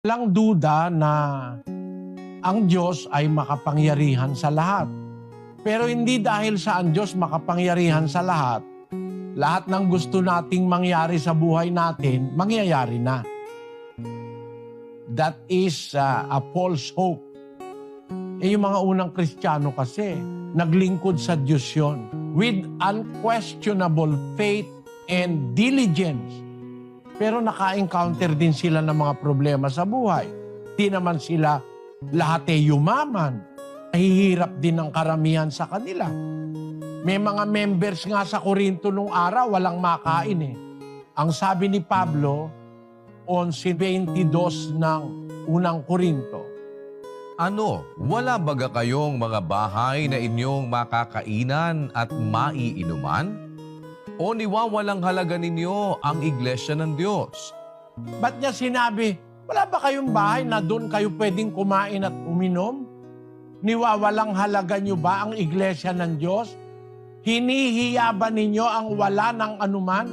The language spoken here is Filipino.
Walang duda na ang Diyos ay makapangyarihan sa lahat. Pero hindi dahil sa ang Diyos makapangyarihan sa lahat ng gusto nating mangyari sa buhay natin, mangyayari na. That is a false hope. Yung mga unang Kristiyano kasi, naglingkod sa Diyos yun with unquestionable faith and diligence. Pero naka-encounter din sila ng mga problema sa buhay. Di naman sila lahat yumaman. Nahihirap din ang karamihan sa kanila. May mga members nga sa Korinto nung araw, walang makain eh. Ang sabi ni Pablo, 11:22 ng unang Korinto, Ano, wala baga kayong mga bahay na inyong makakainan at maiinuman? O niwawalang halaga ninyo ang iglesia ng Diyos? ba't niya sinabi, wala ba kayong bahay na doon kayo pwedeng kumain at uminom? Niwawalang halaga niyo ba ang iglesia ng Diyos? Hinihiya ba ninyo ang wala ng anuman?